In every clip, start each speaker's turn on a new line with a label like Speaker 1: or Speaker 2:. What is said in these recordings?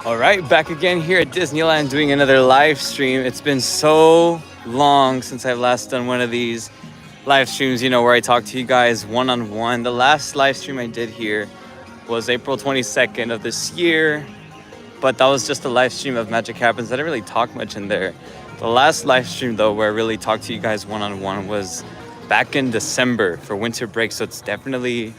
Speaker 1: All right, back again here at Disneyland doing another live stream. It's been so long since I've last done one of these live streams, where I talk to you guys one on one. The last live stream I did here was April 22nd of this year, but that was just a live stream of Magic Happens. I didn't really talk much in there. The last live stream, though, where I really talked to you guys one on one was back in December for winter break, so it's definitely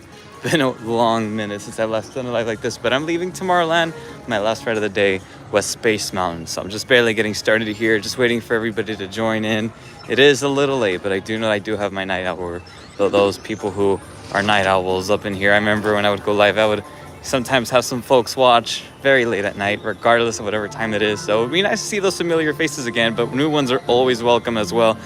Speaker 1: been a long minute since I last done a live like this, but I'm leaving Tomorrowland. My last ride of the day was Space Mountain, so I'm just barely getting started here, just waiting for everybody to join in. It is a little late, but I do know I do have my night owl. Those people who are night owls up in here, I remember when I would go live, I would sometimes have some folks watch very late at night, regardless of whatever time it is. So it'd be nice to see those familiar faces again, but new ones are always welcome as well.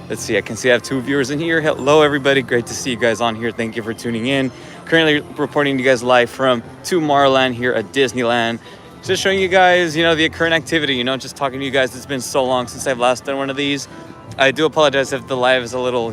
Speaker 1: Let's see, I can see I have 2 viewers in here. Hello, everybody. Great to see you guys on here. Thank you for tuning in. Currently reporting to you guys live from Tomorrowland here at Disneyland. Just showing you guys, the current activity, just talking to you guys. It's been so long since I've last done one of these. I do apologize if the live is a little,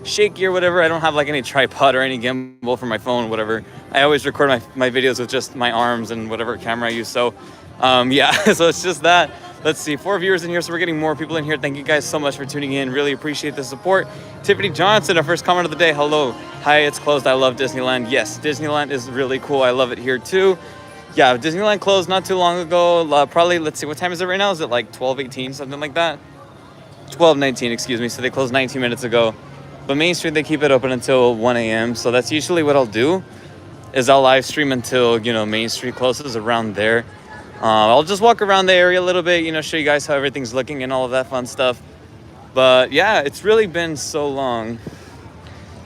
Speaker 1: shaky or whatever. I don't have like any tripod or any gimbal for my phone, whatever. I always record my videos with just my arms and whatever camera I use. So, yeah, so it's just that. Let's see, 4 viewers in here, so we're getting more people in here. Thank you guys so much for tuning in. Really appreciate the support. Tiffany Johnson, our first comment of the day. Hello. Hi, it's closed. I love Disneyland. Yes, Disneyland is really cool. I love it here too. Yeah, Disneyland closed not too long ago. Probably, let's see, what time is it right now? Is it like 12:18, something like that? 12:19, excuse me. So they closed 19 minutes ago. But Main Street, they keep it open until 1 a.m. So that's usually what I'll do, is I'll live stream until, Main Street closes around there. I'll just walk around the area a little bit, show you guys how everything's looking and all of that fun stuff. But yeah, it's really been so long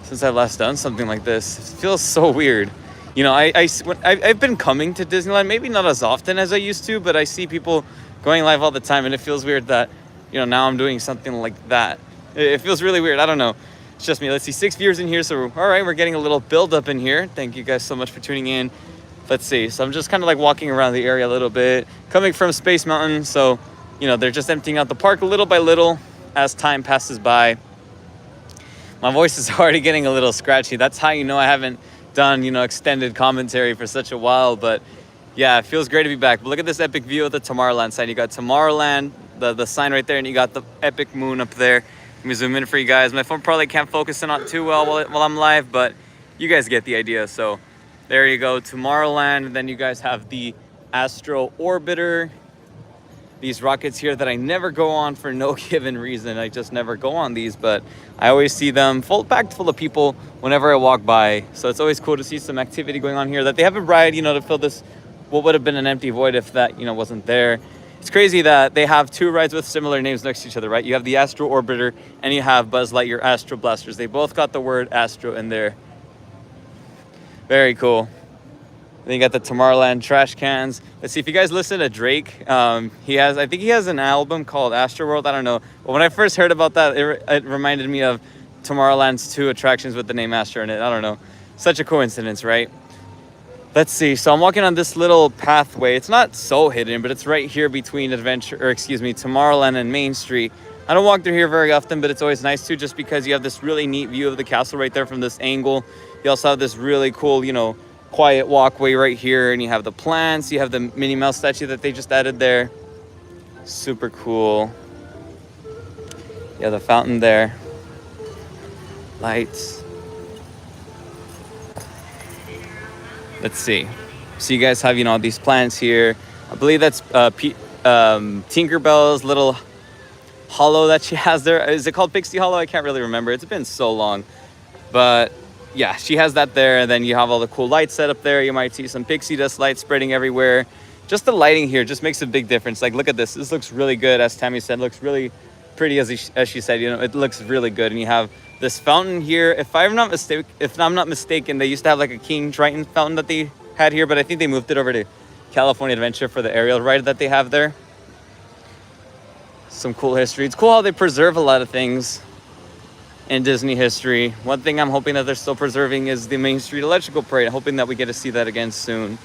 Speaker 1: since I've last done something like this. It feels so weird. I've been coming to Disneyland, maybe not as often as I used to, but I see people going live all the time, and it feels weird that, now I'm doing something like that. It feels really weird. I don't know. It's just me. Let's see, 6 viewers in here. So, all right, we're getting a little build up in here. Thank you guys so much for tuning in. Let's see. So I'm just kind of like walking around the area a little bit, coming from Space Mountain. So, they're just emptying out the park little by little as time passes by. My voice is already getting a little scratchy. That's how I haven't done, extended commentary for such a while. But yeah, it feels great to be back. But look at this epic view of the Tomorrowland side. You got Tomorrowland, the sign right there, and you got the epic moon up there. Let me zoom in for you guys. My phone probably can't focus in on too well while I'm live, but you guys get the idea. So there you go, Tomorrowland. And then you guys have the Astro Orbiter. These rockets here that I never go on for no given reason. I just never go on these, but I always see them packed full of people whenever I walk by. So it's always cool to see some activity going on here, that they have a ride, to fill this, what would have been an empty void if that, wasn't there. It's crazy that they have 2 rides with similar names next to each other, right? You have the Astro Orbiter and you have Buzz Lightyear Astro Blasters. They both got the word Astro in there. Very cool. Then you got the Tomorrowland trash cans. Let's see, if you guys listen to Drake, I think he has an album called Astroworld. I don't know. But when I first heard about that, it reminded me of Tomorrowland's 2 attractions with the name Astro in it. I don't know. Such a coincidence, right? Let's see. So I'm walking on this little pathway. It's not so hidden, but it's right here between Tomorrowland and Main Street. I don't walk through here very often, but it's always nice to, just because you have this really neat view of the castle right there from this angle. You also have this really cool, quiet walkway right here, and you have the plants. You have the Minnie Mouse statue that they just added there. Super cool. You have the fountain there. Lights. Let's see. So you guys have, all these plants here. I believe that's Tinkerbell's little hollow that she has there. Is it called Pixie Hollow? I can't really remember. It's been so long. But yeah, she has that there. And then you have all the cool lights set up there. You might see some pixie dust lights spreading everywhere. Just the lighting here just makes a big difference. Like, look at this. This looks really good. As Tammy said, looks really pretty, as she said. It looks really good. And you have this fountain here. If I'm not mistaken, they used to have like a King Triton fountain that they had here, but I think they moved it over to California Adventure for the aerial ride that they have there. Some cool history. It's cool how they preserve a lot of things in Disney history. One thing I'm hoping that they're still preserving is the Main Street Electrical Parade. Hoping that we get to see that again soon.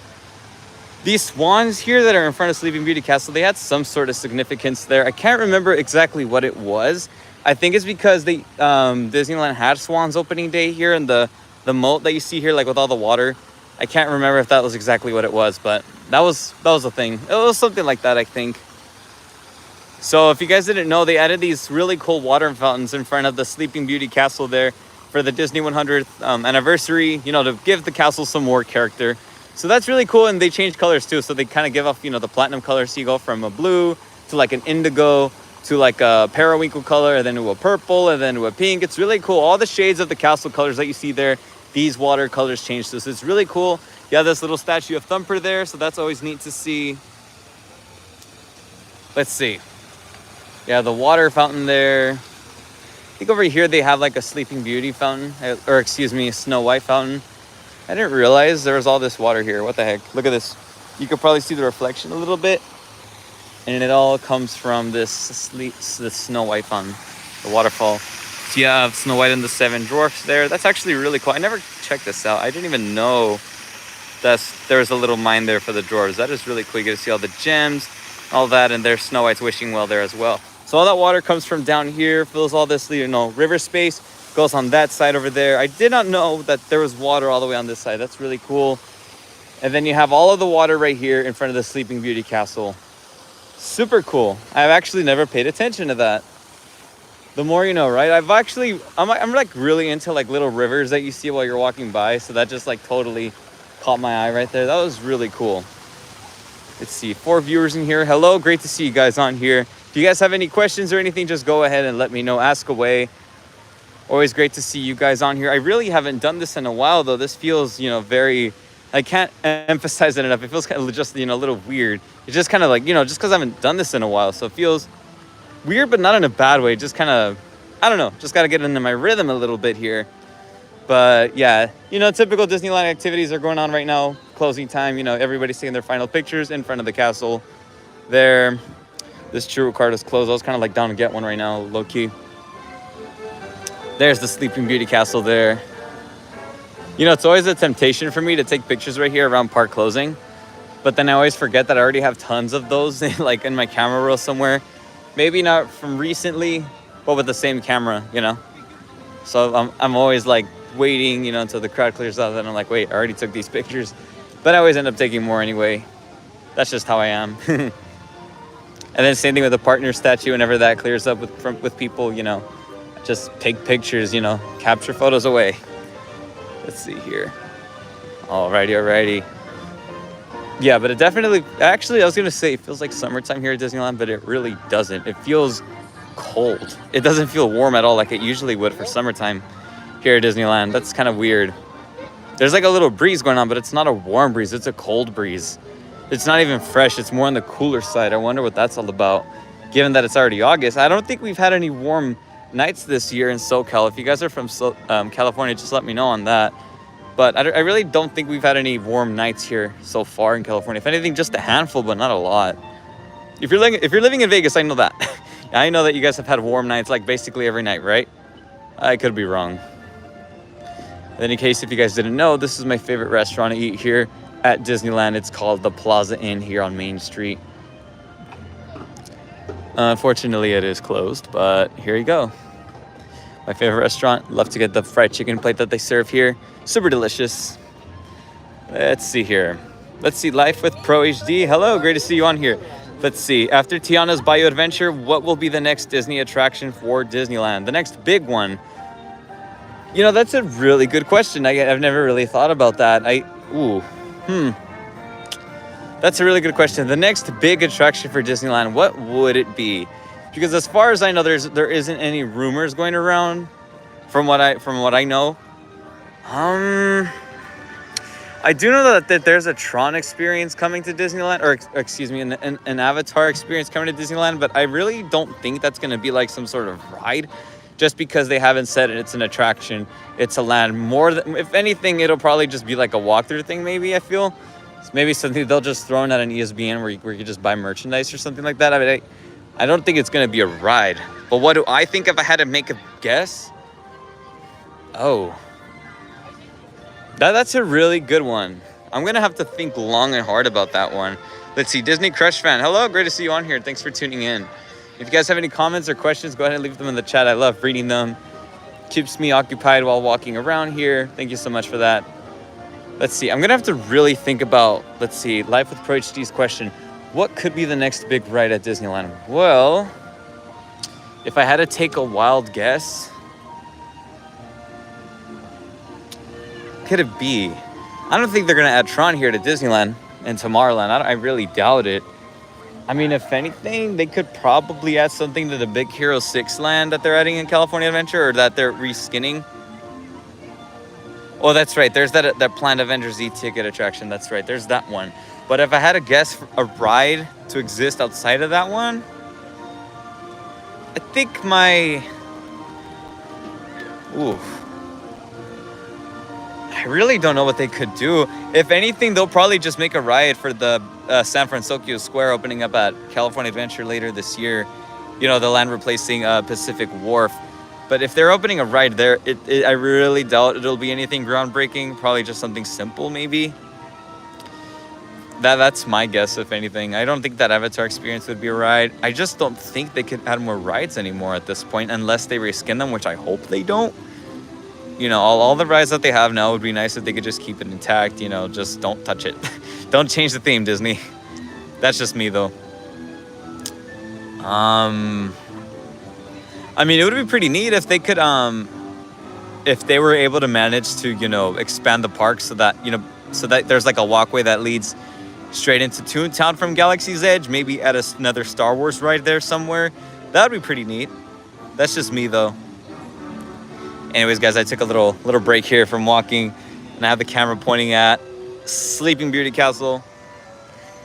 Speaker 1: These swans here that are in front of Sleeping Beauty Castle, they had some sort of significance there. I can't remember exactly what it was. I think it's because Disneyland had Swans opening day here, and the moat that you see here, like with all the water. I can't remember if that was exactly what it was, but That was a thing. It was something like that, I think. So if you guys didn't know, they added these really cool water fountains in front of the Sleeping Beauty castle there for the Disney 100th anniversary, you know, to give the castle some more character. So that's really cool, and they changed colors too. So they kind of give off, you know, the platinum color. So you go from a blue to like an indigo to like a periwinkle color, and then to a purple, and then to a pink. It's really cool. All the shades of the castle colors that you see there, these water colors change. So it's really cool. You have this little statue of Thumper there, so that's always neat to see. Let's see. Yeah, the water fountain there. I think over here they have like a Sleeping Beauty fountain, or excuse me, a Snow White fountain. I didn't realize there was all this water here. What the heck? Look at this. You could probably see the reflection a little bit. And it all comes from this Snow White fountain, the waterfall. So you have Snow White and the Seven Dwarfs there. That's actually really cool. I never checked this out. I didn't even know that there was a little mine there for the dwarves. That is really cool. You get to see all the gems, all that, and there's Snow White's wishing well there as well. So all that water comes from down here, fills all this, you know, river space, goes on that side over there. I did not know that there was water all the way on this side. That's really cool. And then you have all of the water right here in front of the Sleeping Beauty castle. Super cool. I've actually never paid attention to that. The more you know, right? I'm like really into like little rivers that you see while you're walking by. So that just like totally caught my eye right there. That was really cool. Let's see, 4 viewers in here. Hello, great to see you guys on here. If you guys have any questions or anything, just go ahead and let me know. Ask away. Always great to see you guys on here. I really haven't done this in a while, though. This feels, you know, very... I can't emphasize it enough. It feels kind of just, you know, a little weird. It's just kind of like, you know, just because I haven't done this in a while. So it feels weird, but not in a bad way. Just kind of, I don't know. Just got to get into my rhythm a little bit here. But yeah, you know, typical Disneyland activities are going on right now. Closing time, you know, everybody's taking their final pictures in front of the castle there. This churro cart is closed. I was kind of like down to get one right now, low key. There's the Sleeping Beauty castle there. You know, it's always a temptation for me to take pictures right here around park closing. But then I always forget that I already have tons of those like in my camera roll somewhere. Maybe not from recently, but with the same camera, you know. So I'm always like waiting, you know, until the crowd clears out. And I'm like, wait, I already took these pictures. But I always end up taking more anyway. That's just how I am. And then same thing with the partner statue. Whenever that clears up with people, you know, just take pictures, you know, capture photos away. Let's see here. Alrighty. Yeah, but it definitely, actually, I was going to say it feels like summertime here at Disneyland, but it really doesn't. It feels cold. It doesn't feel warm at all like it usually would for summertime here at Disneyland. That's kind of weird. There's like a little breeze going on, but it's not a warm breeze. It's a cold breeze. It's not even fresh. It's more on the cooler side. I wonder what that's all about, given that it's already August. I don't think we've had any warm nights this year in SoCal. If you guys are from California, just let me know on that. But I really don't think we've had any warm nights here so far in California. If anything, just a handful, but not a lot. If you're living in Vegas, I know that. I know that you guys have had warm nights like basically every night, right? I could be wrong. In any case, if you guys didn't know, this is my favorite restaurant to eat here at Disneyland. It's called the Plaza Inn here on Main Street. Unfortunately, it is closed, but here you go. My favorite restaurant. Love to get the fried chicken plate that they serve here. Super delicious. Let's see here. Let's see, Life with Pro HD. Hello, great to see you on here. Let's see, after Tiana's Bayou Adventure, what will be the next Disney attraction for Disneyland? The next big one. You know, that's a really good question. I've never really thought about that. That's a really good question. The next big attraction for Disneyland, what would it be? Because as far as I know, there isn't any rumors going around from what I know. I do know that there's a Tron experience coming to Disneyland, or excuse me, an Avatar experience coming to Disneyland, but I really don't think that's going to be like some sort of ride, just because they haven't said it's an attraction. It's a land. If anything, it'll probably just be like a walkthrough thing, maybe, I feel. Maybe something they'll just throw in at an ESPN where you just buy merchandise or something like that. I mean, I don't think it's going to be a ride. But what do I think if I had to make a guess? Oh. That's a really good one. I'm going to have to think long and hard about that one. Let's see. Disney Crush fan. Hello. Great to see you on here. Thanks for tuning in. If you guys have any comments or questions, go ahead and leave them in the chat. I love reading them. Keeps me occupied while walking around here. Thank you so much for that. Let's see. I'm gonna have to really think about. Let's see. Life with Pro HD's question. What could be the next big ride at Disneyland? Well, if I had to take a wild guess, could it be? I don't think they're gonna add Tron here to Disneyland and Tomorrowland. I really doubt it. I mean, if anything, they could probably add something to the Big Hero 6 land that they're adding in California Adventure, or that they're reskinning. Oh, that's right. There's that planned Avengers E-ticket attraction. That's right. There's that one. But if I had to guess a ride to exist outside of that one, I think I really don't know what they could do. If anything, they'll probably just make a ride for the San Francisco Square opening up at California Adventure later this year. You know, the land replacing Pacific Wharf. But if they're opening a ride there, I really doubt it'll be anything groundbreaking. Probably just something simple, maybe. That's my guess, if anything. I don't think that Avatar experience would be a ride. I just don't think they could add more rides anymore at this point, unless they reskin them, which I hope they don't. You know, all the rides that they have now would be nice if they could just keep it intact. You know, just don't touch it. Don't change the theme, Disney. That's just me, though. I mean, it would be pretty neat if they could, if they were able to manage to, you know, expand the park so that, you know, so that there's like a walkway that leads straight into Toontown from Galaxy's Edge. Maybe add another Star Wars ride there somewhere. That would be pretty neat. That's just me, though. Anyways, guys, I took a little break here from walking, and I have the camera pointing at Sleeping Beauty Castle.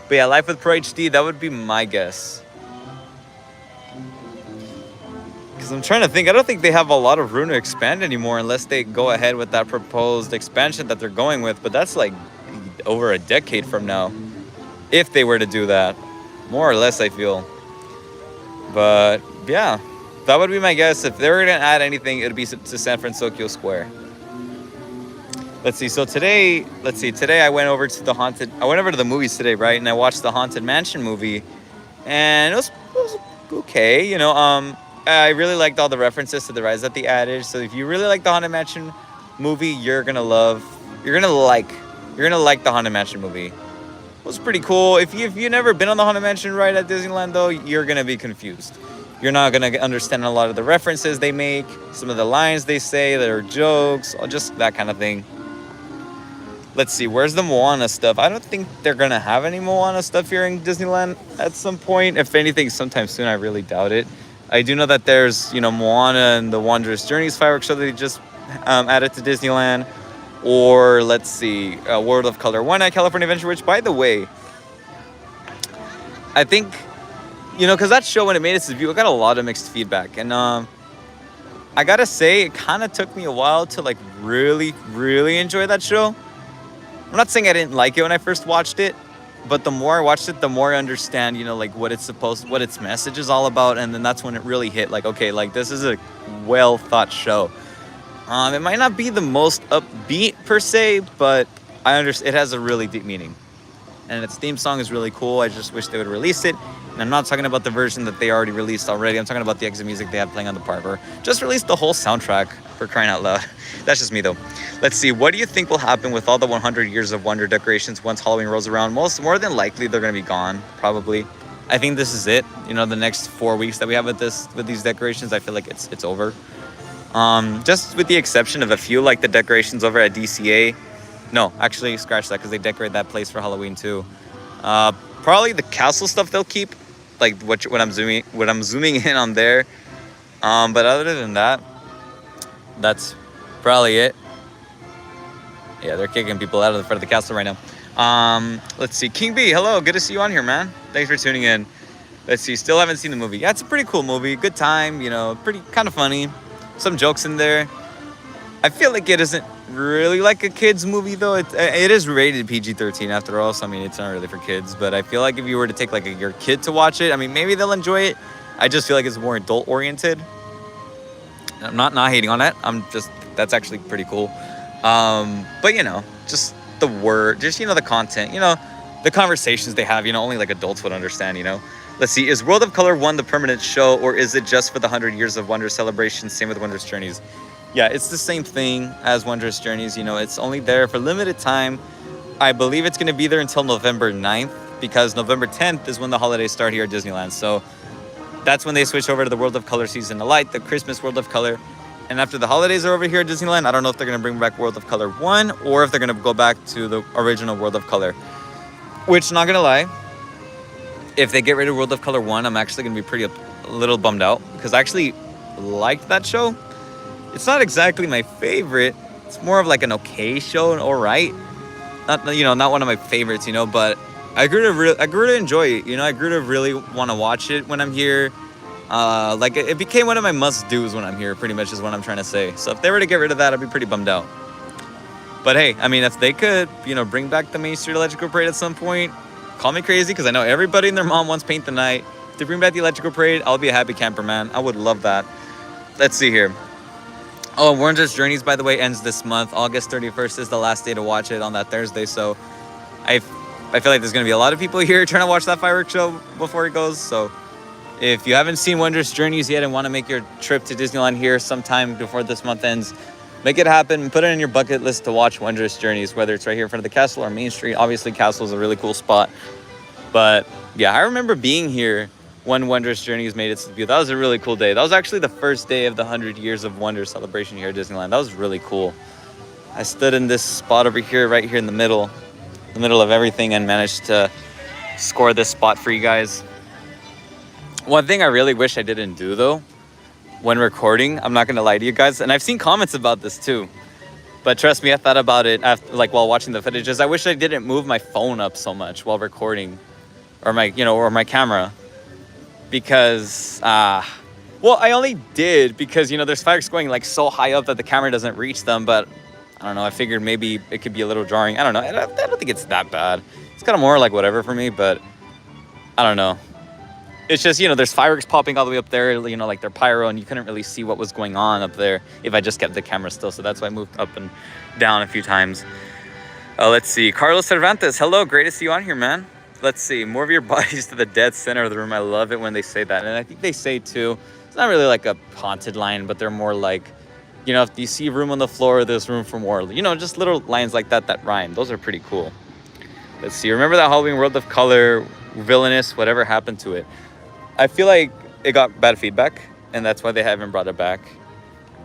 Speaker 1: But yeah, Life with Pro HD, that would be my guess. Because I'm trying to think, I don't think they have a lot of room to expand anymore unless they go ahead with that proposed expansion that they're going with. But that's like over a decade from now, if they were to do that. More or less, I feel. But yeah. That would be my guess. If they were going to add anything, it would be to San Francisco Square. Let's see. So today I went over to the movies today, right? And I watched the Haunted Mansion movie. And it was okay. You know, I really liked all the references to the rides that they added. So if you really like the Haunted Mansion movie, you're going to like the Haunted Mansion movie. It was pretty cool. If you've never been on the Haunted Mansion ride at Disneyland, though, you're going to be confused. You're not going to understand a lot of the references they make, some of the lines they say that are jokes, or just that kind of thing. Let's see, where's the Moana stuff? I don't think they're going to have any Moana stuff here in Disneyland at some point. If anything, sometime soon, I really doubt it. I do know that there's, you know, Moana and the Wondrous Journeys fireworks show that they just added to Disneyland. Or, let's see, World of Color 1 at California Adventure, which, by the way, I think... You know, because that show, when it made its debut, it got a lot of mixed feedback. And I gotta say, it kind of took me a while to, like, really, really enjoy that show. I'm not saying I didn't like it when I first watched it, but the more I watched it, the more I understand, you know, like, what its message is all about. And then that's when it really hit, like, okay, like, this is a well-thought show. It might not be the most upbeat, per se, but I understand it has a really deep meaning. And its theme song is really cool. I just wish they would release it. And I'm not talking about the version that they already released already. I'm talking about the exit music they have playing on the park. Or just release the whole soundtrack, for crying out loud. That's just me, though. Let's see. What do you think will happen with all the 100 Years of Wonder decorations once Halloween rolls around? More than likely, they're going to be gone, probably. I think this is it. You know, the next 4 weeks that we have with these decorations, I feel like it's over. Just with the exception of a few, like the decorations over at DCA. No, actually, scratch that, because they decorate that place for Halloween, too. Probably the castle stuff they'll keep. Like what I'm zooming in on there, but other than that, that's probably it. Yeah, they're kicking people out of the front of the castle right now. Let's see, King B, hello, good to see you on here, man. Thanks for tuning in. Let's see, still haven't seen the movie. Yeah, it's a pretty cool movie, good time, you know, pretty kind of funny, some jokes in there. I feel like it isn't really like a kid's movie, though. It is rated PG-13 after all, so I mean, it's not really for kids. But I feel like if you were to take like your kid to watch it, I mean, maybe they'll enjoy it. I just feel like it's more adult oriented. I'm not hating on that. That's actually pretty cool. But you know, just the the content, you know, the conversations they have, you know, only like adults would understand, you know. Let's see, is World of Color 1 the permanent show, or is it just for the 100 Years of Wonder celebration? Same with Wondrous Journeys. Yeah, it's the same thing as Wondrous Journeys. You know, it's only there for limited time. I believe it's going to be there until November 9th because November 10th is when the holidays start here at Disneyland. So that's when they switch over to the World of Color Season of Light, the Christmas World of Color. And after the holidays are over here at Disneyland, I don't know if they're going to bring back World of Color 1 or if they're going to go back to the original World of Color. Which, not going to lie, if they get rid of World of Color 1, I'm actually going to be a little bummed out because I actually liked that show. It's not exactly my favorite. It's more of like an okay show, all right. Not one of my favorites, but I grew to enjoy it. I grew to really want to watch it when I'm here. Like it became one of my must-dos when I'm here, pretty much is what I'm trying to say. So if they were to get rid of that, I'd be pretty bummed out. But hey, I mean, if they could, bring back the Main Street Electrical Parade at some point, call me crazy because I know everybody and their mom wants Paint the Night. If they bring back the Electrical Parade, I'll be a happy camper, man. I would love that. Let's see here. Oh, Wondrous Journeys, by the way, ends this month. August 31st is the last day to watch it on that Thursday. So I feel like there's going to be a lot of people here trying to watch that fireworks show before it goes. So if you haven't seen Wondrous Journeys yet and want to make your trip to Disneyland here sometime before this month ends, make it happen. Put it in your bucket list to watch Wondrous Journeys, whether it's right here in front of the castle or Main Street. Obviously, castle is a really cool spot. But yeah, I remember being here when Wondrous Journeys made its debut. That was a really cool day. That was actually the first day of the 100 Years of Wonder celebration here at Disneyland. That was really cool. I stood in this spot over here, right here in the middle of everything, and managed to score this spot for you guys. One thing I really wish I didn't do, though, when recording, I'm not going to lie to you guys, and I've seen comments about this too, but trust me, I thought about it after, while watching the footages. I wish I didn't move my phone up so much while recording, or my camera. Because, I only did because, there's fireworks going so high up that the camera doesn't reach them. But I don't know. I figured maybe it could be a little jarring. I don't know. I don't think it's that bad. It's kind of more whatever for me, but I don't know. It's just, there's fireworks popping all the way up there, like they're pyro, and you couldn't really see what was going on up there if I just kept the camera still. So that's why I moved up and down a few times. Let's see. Carlos Cervantes. Hello. Great to see you on here, man. Let's see, more of your bodies to the dead center of the room. I love it when they say that. And I think they say too, it's not really like a haunted line, but they're more like, if you see room on the floor, there's room for more. Just little lines like that rhyme. Those are pretty cool. Let's see, remember that Halloween World of Color, villainous, whatever happened to it? I feel like it got bad feedback, and that's why they haven't brought it back.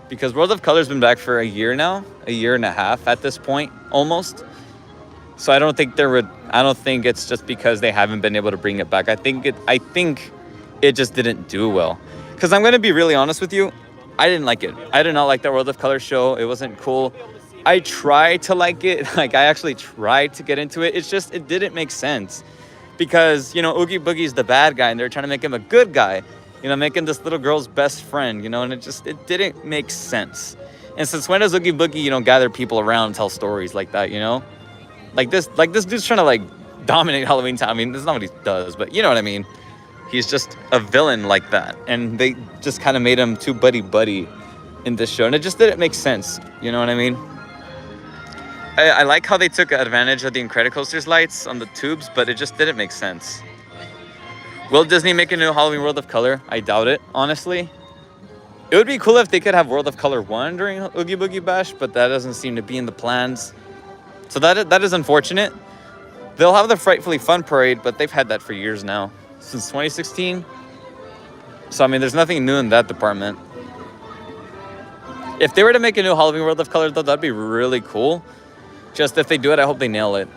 Speaker 1: Because World of Color's been back for a year now, a year and a half at this point, almost. So I don't think it's just because they haven't been able to bring it back. I think it just didn't do well. Because I'm going to be really honest with you, I didn't like it. I did not like the World of Color show. It wasn't cool. I tried to like it. I actually tried to get into it. It's just, it didn't make sense. Because, Oogie Boogie's the bad guy and they're trying to make him a good guy. Make him this little girl's best friend, and it didn't make sense. And since when does Oogie Boogie, gather people around and tell stories like that, Like this dude's trying to dominate Halloween Town. I mean, that's not what he does, but you know what I mean. He's just a villain like that, and they just kind of made him too buddy in this show, and it just didn't make sense. You know what I mean? I like how they took advantage of the Incredicoaster's lights on the tubes, but it just didn't make sense. Will Disney make a new Halloween World of Color? I doubt it, honestly. It would be cool if they could have World of Color 1 during Oogie Boogie Bash, but that doesn't seem to be in the plans. So that is unfortunate. They'll have the Frightfully Fun Parade, but they've had that for years now, since 2016. So, I mean, there's nothing new in that department. If they were to make a new Halloween World of Color, though, that'd be really cool. Just if they do it, I hope they nail it.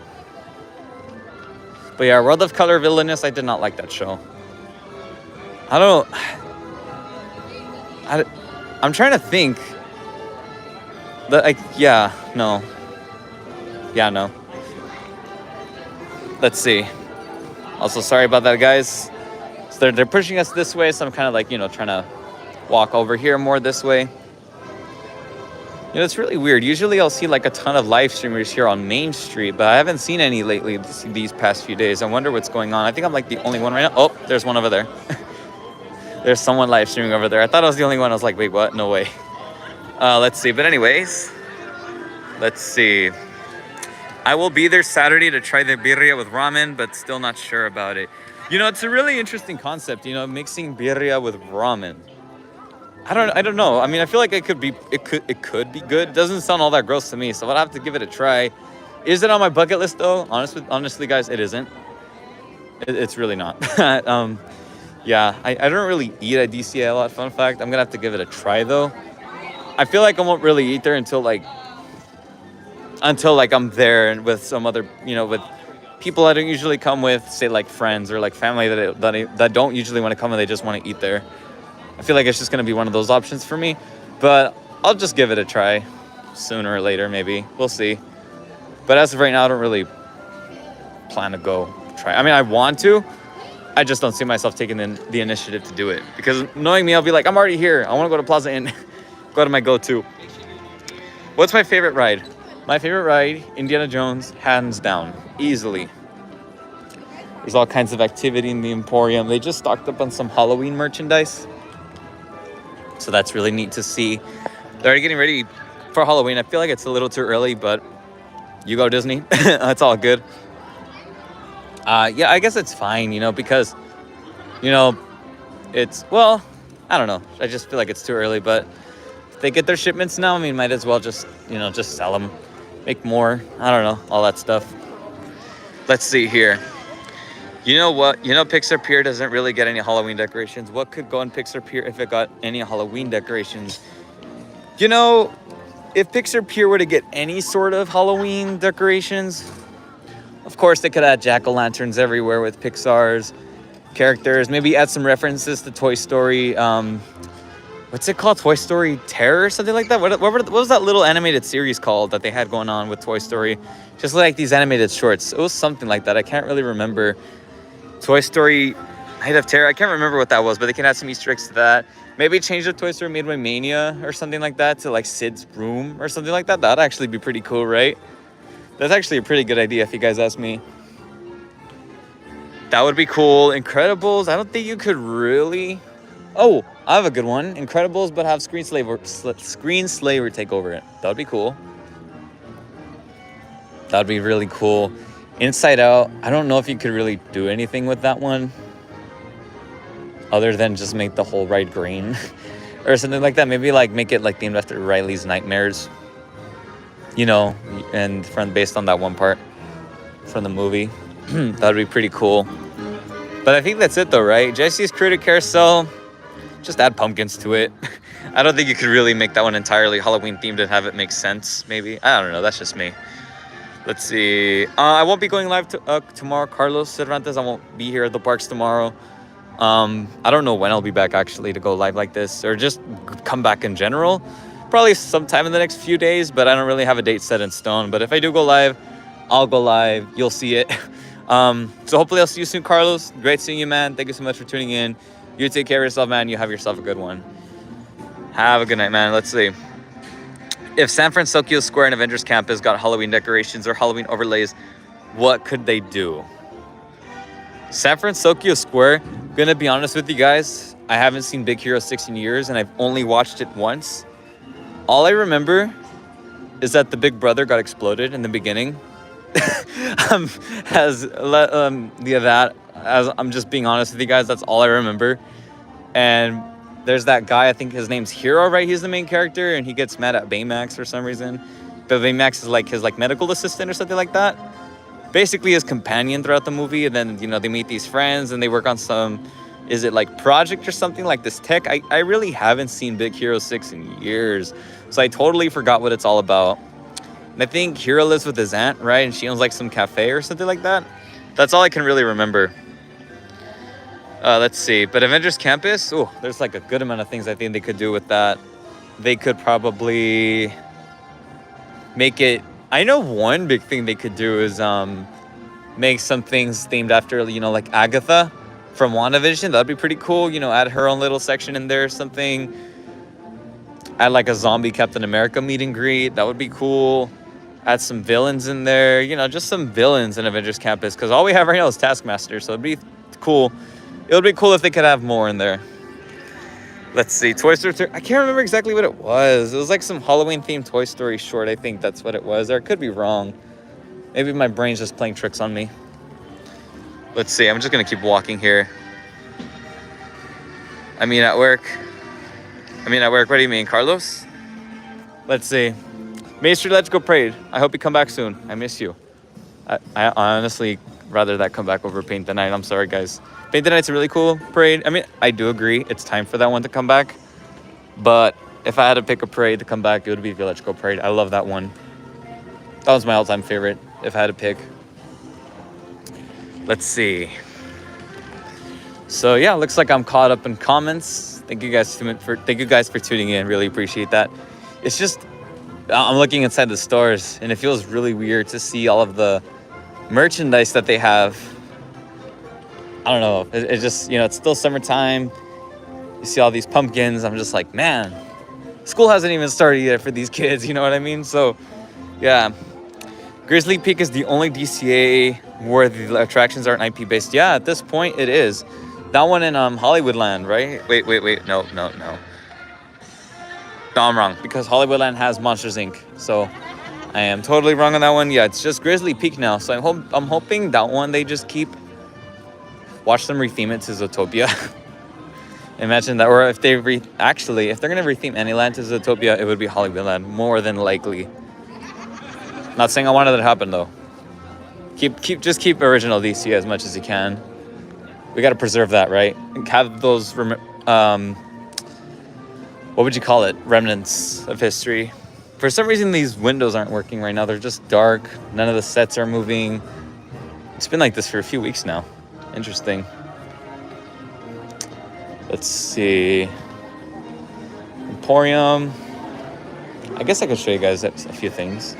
Speaker 1: But yeah, World of Color Villainous, I did not like that show. I'm trying to think. No. Let's see. Also, sorry about that, guys. So they're pushing us this way, so I'm kind of trying to walk over here more this way. It's really weird. Usually I'll see a ton of live streamers here on Main Street, but I haven't seen any lately these past few days. I wonder what's going on. I think I'm the only one right now. Oh, there's one over there. There's someone live streaming over there. I thought I was the only one. I was like, wait, what? No way. Let's see. But anyways, let's see. I will be there Saturday to try the birria with ramen, but still not sure about it. It's a really interesting concept, mixing birria with ramen. I don't know. I mean, I feel like it could be good. It doesn't sound all that gross to me, so I'd have to give it a try. Is it on my bucket list though? Honestly, guys, it isn't. It's really not. Yeah, I don't really eat at DCA a lot. Fun fact, I'm gonna have to give it a try though. I feel like I won't really eat there until I'm there and with some other, with people I don't usually come with, say like friends or like family that don't usually want to come and they just want to eat there. I feel like it's just gonna be one of those options for me, but I'll just give it a try sooner or later, maybe. We'll see. But as of right now, I don't really plan to go try. I mean, I want to. I just don't see myself taking the initiative to do it. Because knowing me, I'll be like, I'm already here. I want to go to Plaza Inn. Go to my go-to. What's my favorite ride? My favorite ride, Indiana Jones, hands down. Easily. There's all kinds of activity in the Emporium. They just stocked up on some Halloween merchandise. So that's really neat to see. They're already getting ready for Halloween. I feel like it's a little too early, but you go Disney. That's all good. Yeah, I guess it's fine, because, it's, well, I don't know. I just feel like it's too early, but if they get their shipments now, I mean, might as well just sell them, make more. I don't know, all that stuff. Let's see here. You know what? Pixar Pier doesn't really get any Halloween decorations. What could go on Pixar Pier if it got any Halloween decorations? If Pixar Pier were to get any sort of Halloween decorations, of course, they could add jack-o'-lanterns everywhere with Pixar's characters. Maybe add some references to Toy Story. What's it called? Toy Story Terror or something like that? What was that little animated series called that they had going on with Toy Story? Just like these animated shorts. It was something like that. I can't really remember. Toy Story Night of Terror. I can't remember what that was, but they can add some Easter eggs to that. Maybe change the Toy Story Midway Mania or something like that to like Sid's room or something like that. That'd actually be pretty cool, right? That's actually a pretty good idea if you guys ask me. That would be cool. Incredibles, I don't think you could really... Oh, I have a good one. Incredibles, but have Screenslaver take over it. That would be cool. That would be really cool. Inside Out, I don't know if you could really do anything with that one. Other than just make the whole ride green. Or something like that. Maybe like make it like themed after Riley's Nightmares. And based on that one part from the movie. That would be pretty cool. But I think that's it though, right? Jesse's Critter Carousel, just add pumpkins to it. I don't think you could really make that one entirely Halloween themed and have it make sense, maybe. I don't know, that's just me. Let's see. I won't be going live tomorrow. Carlos Cervantes, I won't be here at the parks tomorrow. I don't know when I'll be back actually to go live like this or just come back in general. Probably sometime in the next few days, but I don't really have a date set in stone. But if I do go live, I'll go live. You'll see it. So hopefully I'll see you soon, Carlos. Great seeing you, man. Thank you so much for tuning in. You take care of yourself, man. You have yourself a good one. Have a good night, man. Let's see. If San Francisco Square and Avengers Campus got Halloween decorations or Halloween overlays, what could they do? San Francisco Square, I'm gonna be honest with you guys. I haven't seen Big Hero 6 in years, and I've only watched it once. All I remember is that the big brother got exploded in the beginning. As I'm just being honest with you guys, that's all I remember. And there's that guy, I think his name's Hero, right? He's the main character, and he gets mad at Baymax for some reason. But Baymax is like his medical assistant or something like that. Basically his companion throughout the movie, and then they meet these friends and they work on some, is it like project or something like this tech? I really haven't seen Big Hero 6 in years, so I totally forgot what it's all about. And I think Hero lives with his aunt, right? And she owns like some cafe or something like that. That's all I can really remember. Let's see. But Avengers Campus, oh, there's like a good amount of things I think they could do with that. They could probably make it... I know one big thing they could do is make some things themed after, like Agatha from WandaVision. That'd be pretty cool. Add her own little section in there or something. Add like a zombie Captain America meet and greet. That would be cool. Add some villains in there. Just some villains in Avengers Campus. Because all we have right now is Taskmaster. So it'd be cool. It would be cool if they could have more in there. Let's see. Toy Story. I can't remember exactly what it was. It was like some Halloween-themed Toy Story short. I think that's what it was. Or it could be wrong. Maybe my brain's just playing tricks on me. Let's see. I'm just going to keep walking here. I mean, at work. I mean, at work. What do you mean, Carlos? Let's see. Maestro, let's go parade. I hope you come back soon. I miss you. I honestly rather that come back over Paint the Night. I'm sorry, guys. Paint the Night's a really cool parade. I mean, I do agree. It's time for that one to come back. But if I had to pick a parade to come back, it would be Village Go Parade. I love that one. That was my all-time favorite, if I had to pick. Let's see. So yeah, looks like I'm caught up in comments. Thank you guys for tuning in. Really appreciate that. It's just I'm looking inside the stores and it feels really weird to see all of the merchandise that they have. I don't know. It just, it's still summertime. You see all these pumpkins. I'm just like, man, school hasn't even started yet for these kids. You know what I mean? So yeah, Grizzly Peak is the only DCA where the attractions aren't IP based. Yeah, at this point it is. That one in Hollywoodland, right? Wait. No. No, I'm wrong, because Hollywoodland has Monsters Inc. So I am totally wrong on that one. Yeah, it's just Grizzly Peak now. So I'm hoping that one they just keep. Watch them retheme it to Zootopia. Imagine that. Or if they're gonna retheme any land to Zootopia, it would be Hollywoodland more than likely. Not saying I wanted that to happen though. Keep original DC as much as you can. We got to preserve that, right? And have those what would you call it? Remnants of history. For some reason, these windows aren't working right now. They're just dark. None of the sets are moving. It's been like this for a few weeks now. Interesting. Let's see. Emporium. I guess I could show you guys a few things.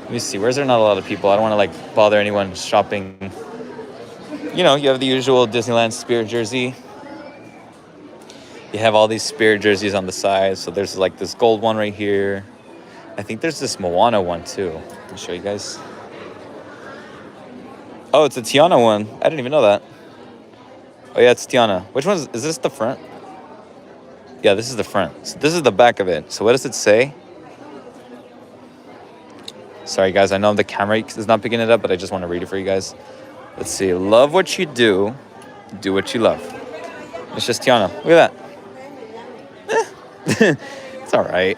Speaker 1: Let me see. Where's there not a lot of people? I don't want to bother anyone shopping. You have the usual Disneyland Spirit jersey. You have all these Spirit jerseys on the side. So there's this gold one right here. I think there's this Moana one too. Let me show you guys. Oh, it's a Tiana one. I didn't even know that. Oh yeah, it's Tiana. Which one is this the front? Yeah, this is the front. So this is the back of it. So what does it say? Sorry guys, I know the camera is not picking it up, but I just want to read it for you guys. Let's see. Love what you do what you love. It's just Tiana. Look at that. It's all right.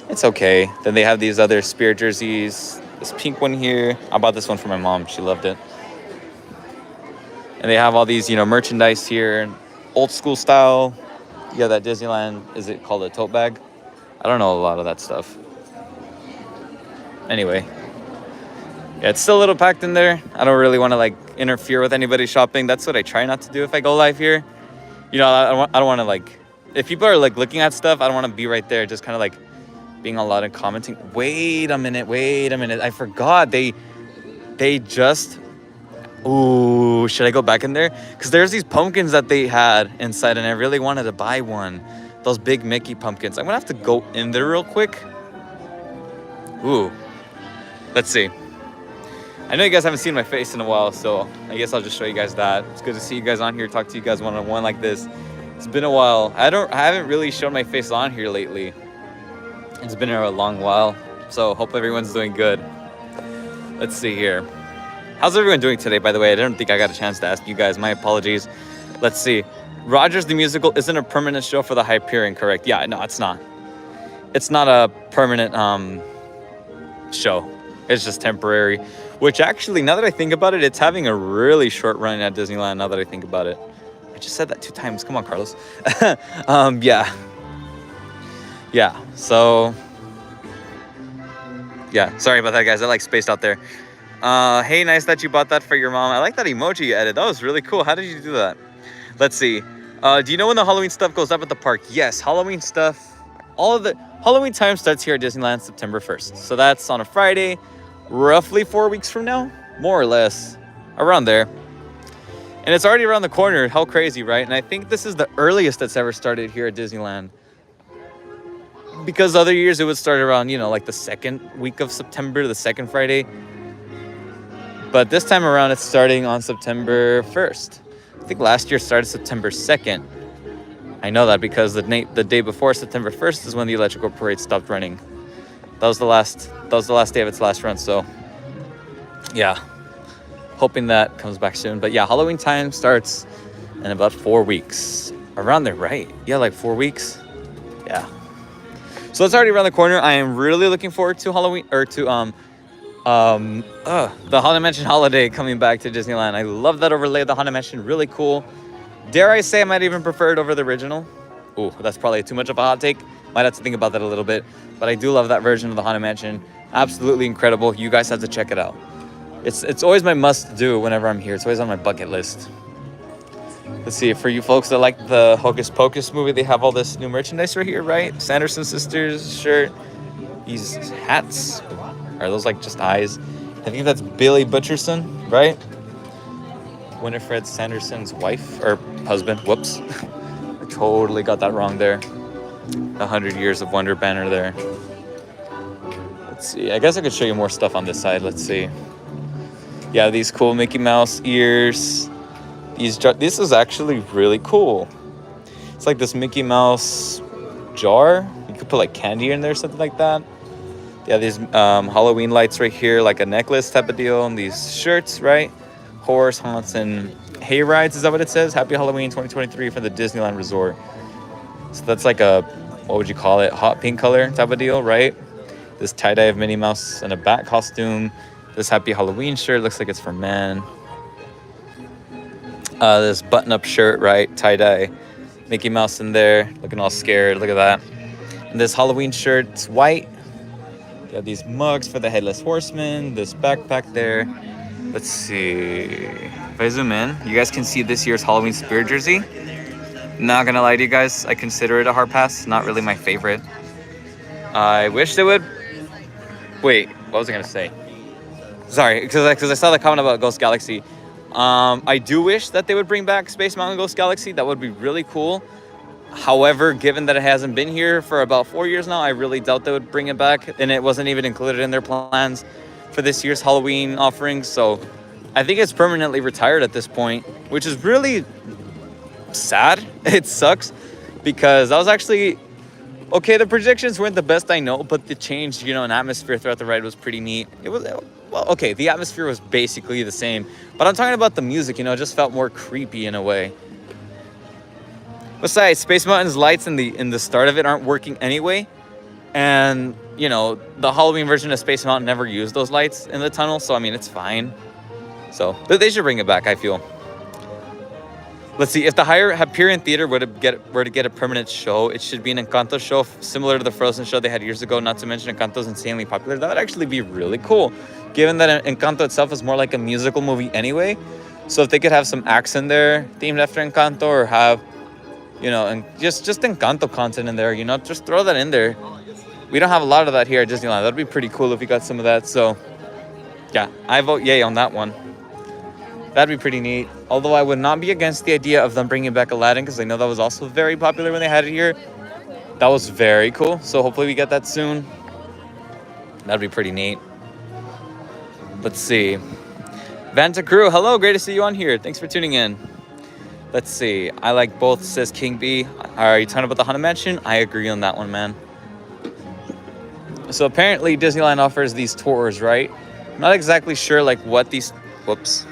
Speaker 1: It's okay. Then they have these other Spirit jerseys. This pink one here. I bought this one for my mom. She loved it. And they have all these, merchandise here. Old school style. Yeah, that Disneyland, is it called a tote bag? I don't know a lot of that stuff. Anyway. Yeah, it's still a little packed in there. I don't really want to interfere with anybody shopping. That's what I try not to do if I go live here. I don't want to if people are looking at stuff, I don't want to be right there just kind of being a lot of commenting. Wait a minute. I forgot. They just... Ooh, should I go back in there? Because there's these pumpkins that they had inside and I really wanted to buy one. Those big Mickey pumpkins. I'm going to have to go in there real quick. Ooh. Let's see. I know you guys haven't seen my face in a while, so I guess I'll just show you guys that. It's good to see you guys on here, talk to you guys one-on-one like this. It's been a while. I haven't really shown my face on here lately. It's been a long while, so hope everyone's doing good. Let's see here. How's everyone doing today, by the way? I don't think I got a chance to ask you guys. My apologies. Let's see. Rogers the Musical isn't a permanent show for the Hyperion, correct? Yeah, no, it's not. It's not a permanent show. It's just temporary. Which actually, now that I think about it, it's having a really short run at Disneyland, now that I think about it. I just said that 2 times. Come on, Carlos. Yeah. Yeah, so... Yeah, sorry about that, guys. I spaced out there. Hey, nice that you bought that for your mom. I like that emoji you added. That was really cool. How did you do that? Let's see. Do you know when the Halloween stuff goes up at the park? Yes, Halloween stuff. All of the Halloween time starts here at Disneyland September 1st. So that's on a Friday, roughly 4 weeks from now, more or less, around there. And it's already around the corner. How crazy, right? And I think this is the earliest that's ever started here at Disneyland. Because other years it would start around, the second week of September, the second Friday. But this time around, it's starting on September 1st. I think last year started September 2nd. I know that because the day before September 1st is when the electrical parade stopped running. That was the last day of its last run. So, yeah, hoping that comes back soon. But yeah, Halloween time starts in about 4 weeks. Around there, right? Yeah, like 4 weeks. Yeah. So it's already around the corner. I am really looking forward to Halloween or to the Haunted Mansion holiday coming back to Disneyland. I love that overlay of the Haunted Mansion. Really cool. Dare I say I might even prefer it over the original. Ooh, that's probably too much of a hot take. Might have to think about that a little bit. But I do love that version of the Haunted Mansion. Absolutely incredible. You guys have to check it out. It's always my must do whenever I'm here. It's always on my bucket list. Let's see, for you folks that like the Hocus Pocus movie, they have all this new merchandise right here, right? Sanderson Sisters shirt. These hats. Are those like just eyes? I think that's Billy Butcherson, right? Winifred Sanderson's wife or husband. Whoops. I totally got that wrong there. 100 Years of Wonder banner there. Let's see. I guess I could show you more stuff on this side. Let's see. Yeah, these cool Mickey Mouse ears. This is actually really cool. It's like this Mickey Mouse jar. You could put like candy in there or something like that. Yeah, these Halloween lights right here, like a necklace type of deal. And these shirts, right? Horrors, haunts, and hay rides. Is that what it says? Happy Halloween 2023 for the Disneyland Resort. So that's like a, what would you call it? Hot pink color type of deal, right? This tie-dye of Minnie Mouse in a bat costume. This Happy Halloween shirt looks like it's for men. This button-up shirt, right? Tie-dye. Mickey Mouse in there, looking all scared. Look at that. And this Halloween shirt, it's white. You have these mugs for the Headless Horseman. This backpack there. Let's see. If I zoom in, you guys can see this year's Halloween Spirit jersey. Not gonna lie to you guys, I consider it a hard pass. Not really my favorite. I wish they would. Wait, what was I gonna say? Sorry, because I saw the comment about Ghost Galaxy. I do wish that they would bring back Space Mountain Ghost Galaxy. That would be really cool. However, given that it hasn't been here for about 4 years now, I really doubt they would bring it back. And it wasn't even included in their plans for this year's Halloween offerings. So I think it's permanently retired at this point, which is really sad. It sucks because that was actually... Okay, the projections weren't the best, I know, but the change, an atmosphere throughout the ride was pretty neat. It was, well, okay, the atmosphere was basically the same, but I'm talking about the music, it just felt more creepy in a way. Besides, Space Mountain's lights in the start of it aren't working anyway, and, the Halloween version of Space Mountain never used those lights in the tunnel, so, I mean, it's fine. So, they should bring it back, I feel. Let's see, if the Hyperion Theater were to get a permanent show, it should be an Encanto show similar to the Frozen show they had years ago, not to mention Encanto's insanely popular. That would actually be really cool, given that Encanto itself is more like a musical movie anyway. So if they could have some acts in there themed after Encanto, or have, and just Encanto content in there, just throw that in there. We don't have a lot of that here at Disneyland. That'd be pretty cool if we got some of that. So yeah, I vote yay on that one. That'd be pretty neat. Although I would not be against the idea of them bringing back Aladdin, because I know that was also very popular when they had it here. That was very cool. So hopefully we get that soon. That'd be pretty neat. Let's see. Vanta Crew, hello. Great to see you on here. Thanks for tuning in. Let's see. I like both, says King B. Are you talking about the Haunted Mansion? I agree on that one, man. So apparently Disneyland offers these tours, right? I'm not exactly sure what these... Whoops.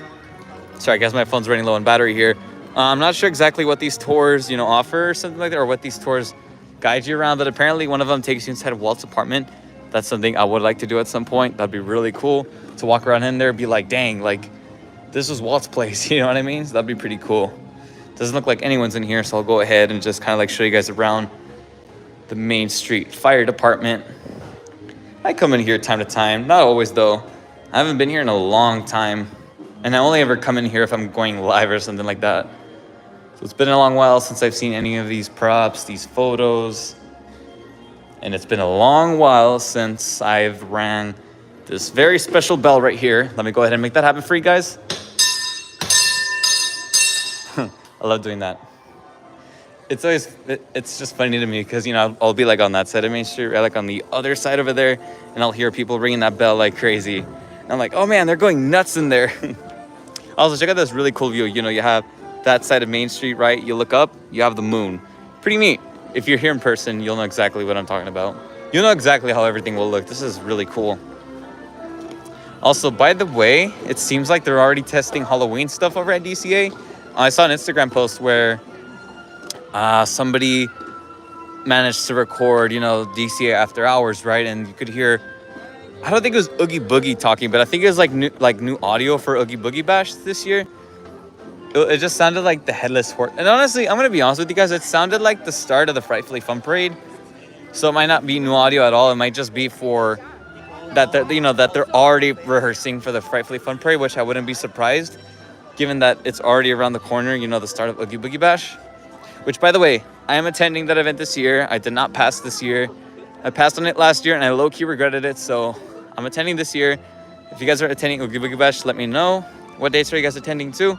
Speaker 1: Sorry, I guess my phone's running low on battery here. I'm not sure exactly what these tours, offer or something like that, or what these tours guide you around, but apparently one of them takes you inside of Walt's apartment. That's something I would like to do at some point. That'd be really cool to walk around in there and be like, dang, this is Walt's place, you know what I mean? So that'd be pretty cool. Doesn't look like anyone's in here, so I'll go ahead and just kind of show you guys around the Main Street Fire Department. I come in here time to time, not always though. I haven't been here in a long time. And I only ever come in here if I'm going live or something like that. So it's been a long while since I've seen any of these props, these photos. And it's been a long while since I've rang this very special bell right here. Let me go ahead and make that happen for you guys. I love doing that. It's just funny to me because, I'll be on that side of Main Street, right, on the other side over there. And I'll hear people ringing that bell like crazy. And I'm like, oh man, they're going nuts in there. Also, check out this really cool view. You have that side of Main Street, right? You look up, you have the moon. Pretty neat. If you're here in person, you'll know exactly what I'm talking about. You'll know exactly how everything will look. This is really cool. Also, by the way, it seems like they're already testing Halloween stuff over at DCA. I saw an Instagram post where somebody managed to record, DCA After Hours, right? And you could hear, I don't think it was Oogie Boogie talking, but I think it was like new audio for Oogie Boogie Bash this year. It just sounded like the Headless Horse. And honestly, I'm gonna be honest with you guys, it sounded like the start of the Frightfully Fun Parade. So it might not be new audio at all. It might just be for that they're already rehearsing for the Frightfully Fun Parade, which I wouldn't be surprised, given that it's already around the corner. The start of Oogie Boogie Bash. Which, by the way, I am attending that event this year. I did not pass this year. I passed on it last year, and I low-key regretted it. So I'm attending this year. If you guys are attending Oogie Boogie Bash, let me know. What dates are you guys attending to?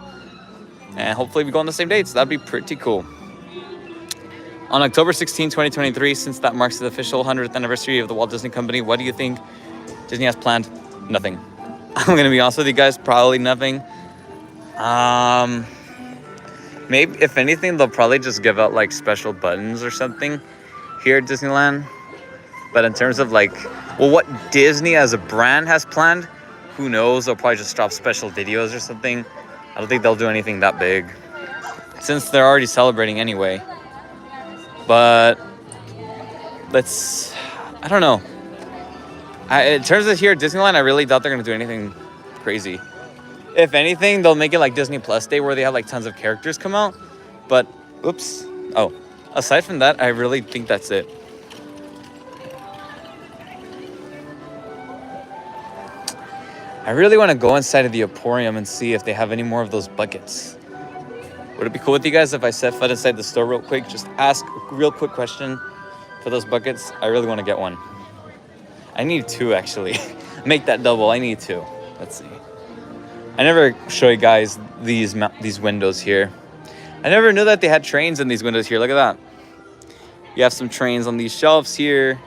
Speaker 1: And hopefully we go on the same dates. That'd be pretty cool. On October 16, 2023, since that marks the official 100th anniversary of the Walt Disney Company, what do you think Disney has planned? Nothing. I'm going to be honest with you guys, probably nothing. Maybe, if anything, they'll probably just give out like special buttons or something here at Disneyland. But in terms of what Disney as a brand has planned, who knows? They'll probably just drop special videos or something. I don't think they'll do anything that big, since they're already celebrating anyway. But I don't know. In terms of here at Disneyland, I really doubt they're going to do anything crazy. If anything, they'll make it like Disney Plus Day, where they have like tons of characters come out. But, oops. Oh, aside from that, I really think that's it. I really want to go inside of the Emporium and see if they have any more of those buckets. Would it be cool with you guys if I set foot inside the store real quick? Just ask a real quick question for those buckets. I really want to get one. I need two, actually. Make that double. I need two. Let's see. I never show you guys these windows here. I never knew that they had trains in these windows here. Look at that. You have some trains on these shelves here.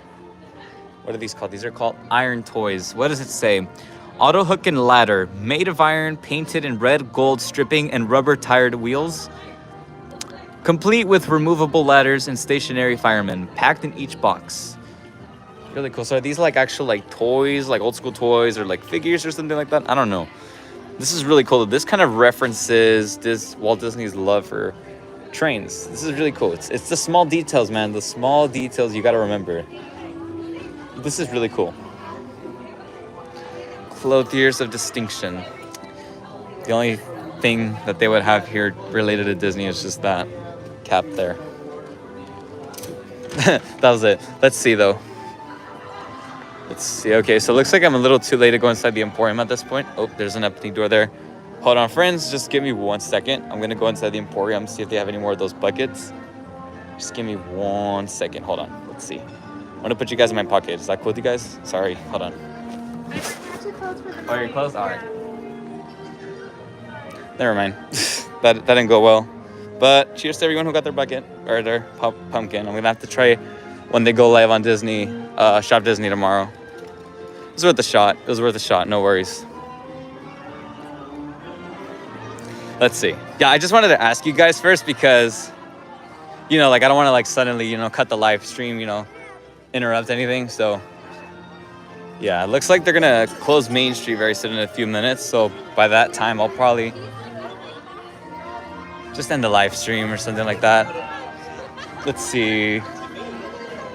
Speaker 1: What are these called? These are called iron toys. What does it say? Auto hook and ladder, made of iron, painted in red, gold stripping, and rubber-tired wheels. Complete with removable ladders and stationary firemen, packed in each box. Really cool. So are these like actual like toys, like old school toys, or like figures or something like that? I don't know. This is really cool. This kind of references Walt Disney's love for trains. This is really cool. It's the small details, man. The small details you got to remember. This is really cool. Clothiers of distinction. The only thing that they would have here related to Disney is just that cap there. That was it. Let's see though. Let's see. Okay, so it looks like I'm a little too late to go inside the Emporium at this point. Oh, there's an empty door there. Hold on, friends. Just give me 1 second. I'm gonna go inside the Emporium, see if they have any more of those buckets. Just give me 1 second. Hold on. Let's see. I'm gonna put you guys in my pocket. Is that cool with you guys? Sorry. Hold on. Oh, you're close? All right. Never mind. that didn't go well. But cheers to everyone who got their bucket or their pumpkin. I'm gonna have to try when they go live on Disney, Shop Disney tomorrow. It was worth a shot. It was worth a shot. No worries. Let's see. Yeah, I just wanted to ask you guys first because, I don't want to suddenly, cut the live stream, interrupt anything. So yeah, it looks like they're gonna close Main Street very soon in a few minutes. So by that time, I'll probably just end the live stream or something like that. Let's see.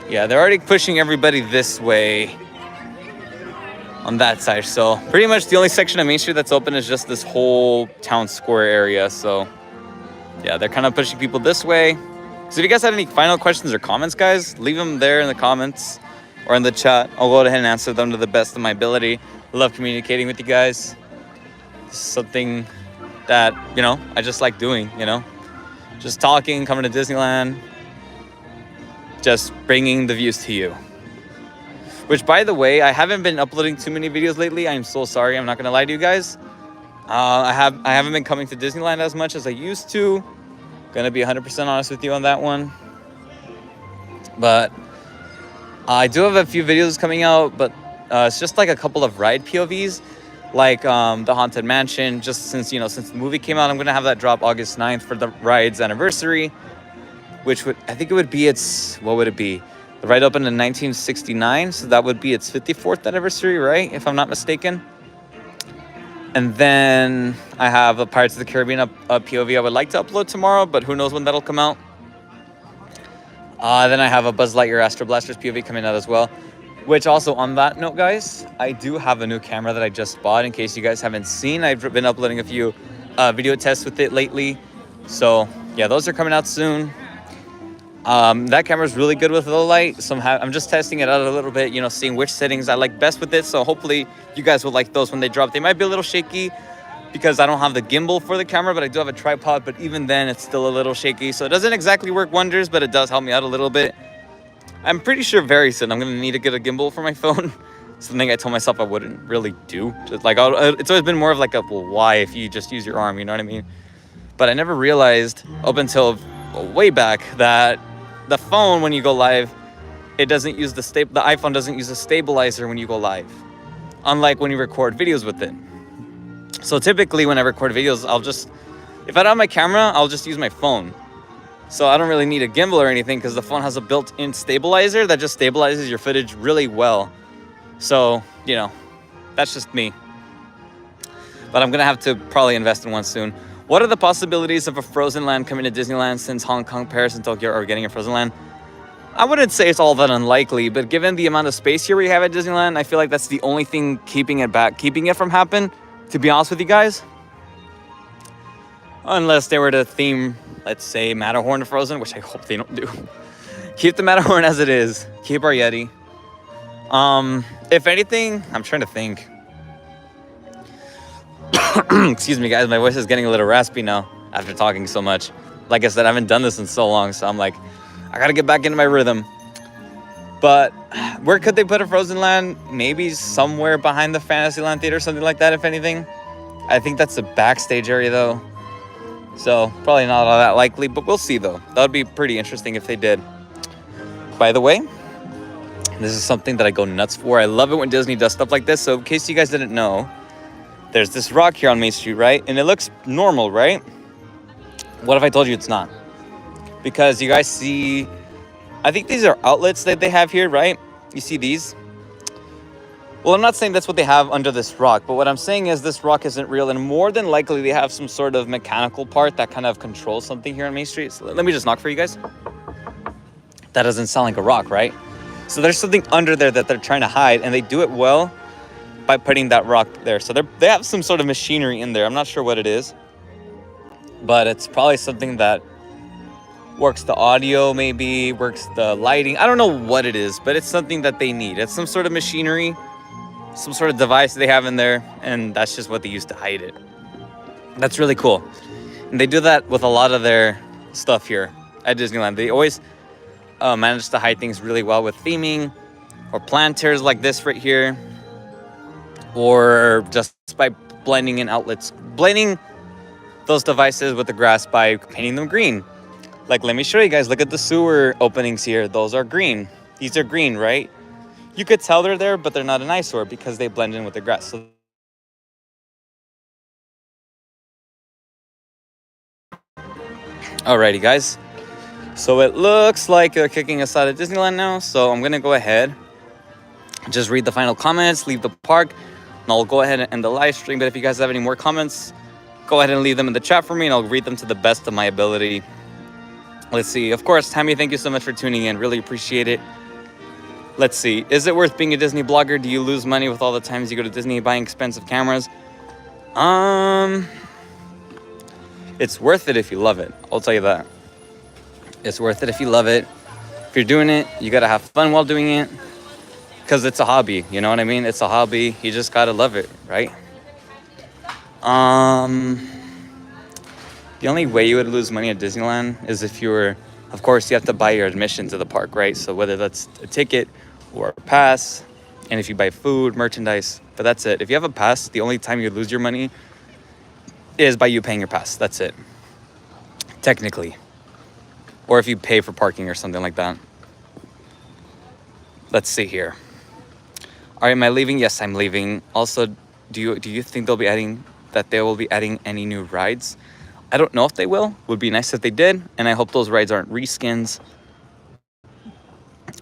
Speaker 1: Yeah, they're already pushing everybody this way on that side. So pretty much the only section of Main Street that's open is just this whole town square area. So yeah, they're kind of pushing people this way. So if you guys had any final questions or comments, guys, leave them there in the comments or in the chat. I'll go ahead and answer them to the best of my ability. I love communicating with you guys. It's something that, I just like doing, just talking, coming to Disneyland, just bringing the views to you. Which, by the way, I haven't been uploading too many videos lately. I'm so sorry. I'm not going to lie to you guys. I haven't been coming to Disneyland as much as I used to. Going to be 100% honest with you on that one. But I do have a few videos coming out, but it's just like a couple of ride POVs, like the Haunted Mansion. Just since the movie came out, I'm gonna have that drop August 9th for the ride's anniversary, which I think it would be what would it be? The ride opened in 1969, so that would be its 54th anniversary, right? If I'm not mistaken. And then I have a Pirates of the Caribbean POV I would like to upload tomorrow, but who knows when that'll come out. Then I have a Buzz Lightyear Astro Blaster's POV coming out as well. Which also, on that note, guys, I do have a new camera that I just bought. In case you guys haven't seen, I've been uploading a few video tests with it lately. So yeah, those are coming out soon. That camera is really good with low light, so I'm just testing it out a little bit, you know, seeing which settings I like best with it. So hopefully you guys will like those when they drop. They might be a little shaky because I don't have the gimbal for the camera, but I do have a tripod. But even then, it's still a little shaky, so it doesn't exactly work wonders, but it does help me out a little bit. I'm pretty sure very soon I'm gonna need to get a gimbal for my phone. Something I told myself I wouldn't really do. Just like it's always been more of like a, well, why if you just use your arm, you know what I mean? But I never realized up until way back that the phone, when you go live, it doesn't use the iPhone doesn't use a stabilizer when you go live, unlike when you record videos with it. So typically when I record videos, if I don't have my camera, I'll just use my phone. So I don't really need a gimbal or anything because the phone has a built-in stabilizer that just stabilizes your footage really well. So, you know, that's just me. But I'm gonna have to probably invest in one soon. What are the possibilities of a Frozen Land coming to Disneyland, since Hong Kong, Paris, and Tokyo are getting a Frozen Land? I wouldn't say it's all that unlikely, but given the amount of space here we have at Disneyland, I feel like that's the only thing keeping it from happening, to be honest with you guys. Unless they were to theme, let's say, Matterhorn to Frozen, which I hope they don't do. Keep the Matterhorn as it is. Keep our Yeti. If anything, I'm trying to think. Excuse me, guys. My voice is getting a little raspy now after talking so much. Like I said, I haven't done this in so long, so I'm like, I gotta get back into my rhythm. But where could they put a Frozen Land? Maybe somewhere behind the Fantasyland Theater, something like that, if anything. I think that's a backstage area, though. So probably not all that likely, but we'll see, though. That would be pretty interesting if they did. By the way, this is something that I go nuts for. I love it when Disney does stuff like this. So in case you guys didn't know, there's this rock here on Main Street, right? And it looks normal, right? What if I told you it's not? Because you guys see, I think these are outlets that they have here, right? You see these? Well, I'm not saying that's what they have under this rock, but what I'm saying is this rock isn't real, and more than likely they have some sort of mechanical part that kind of controls something here on Main Street. So let me just knock for you guys. That doesn't sound like a rock, right? So there's something under there that they're trying to hide, and they do it well by putting that rock there. So they have some sort of machinery in there. I'm not sure what it is, but it's probably something that works the audio, maybe works the lighting. I don't know what it is, but it's something that they need. It's some sort of machinery, some sort of device they have in there, and that's just what they use to hide it. That's really cool. And they do that with a lot of their stuff here at Disneyland. They always manage to hide things really well with theming or planters like this right here, or just by blending in outlets, blending those devices with the grass by painting them green. Like, let me show you guys. Look at the sewer openings here. Those are green. These are green, right? You could tell they're there, but they're not an eyesore because they blend in with the grass. So alrighty, guys. So it looks like they're kicking us out of Disneyland now. So I'm going to go ahead, just read the final comments, leave the park, and I'll go ahead and end the live stream. But if you guys have any more comments, go ahead and leave them in the chat for me, and I'll read them to the best of my ability. Let's see. Of course, Tammy, thank you so much for tuning in. Really appreciate it. Let's see. Is it worth being a Disney blogger? Do you lose money with all the times you go to Disney buying expensive cameras? It's worth it if you love it. I'll tell you that. It's worth it if you love it. If you're doing it, you got to have fun while doing it, because it's a hobby. You know what I mean? It's a hobby. You just got to love it, right? The only way you would lose money at Disneyland is if you were, of course, you have to buy your admission to the park, right? So whether that's a ticket or a pass, and if you buy food, merchandise, but that's it. If you have a pass, the only time you lose your money is by you paying your pass. That's it, technically. Or if you pay for parking or something like that. Let's see here. All right, am I leaving? Yes, I'm leaving. Also, do you think they will be adding any new rides? I don't know if they will. Would be nice if they did, and I hope those rides aren't reskins.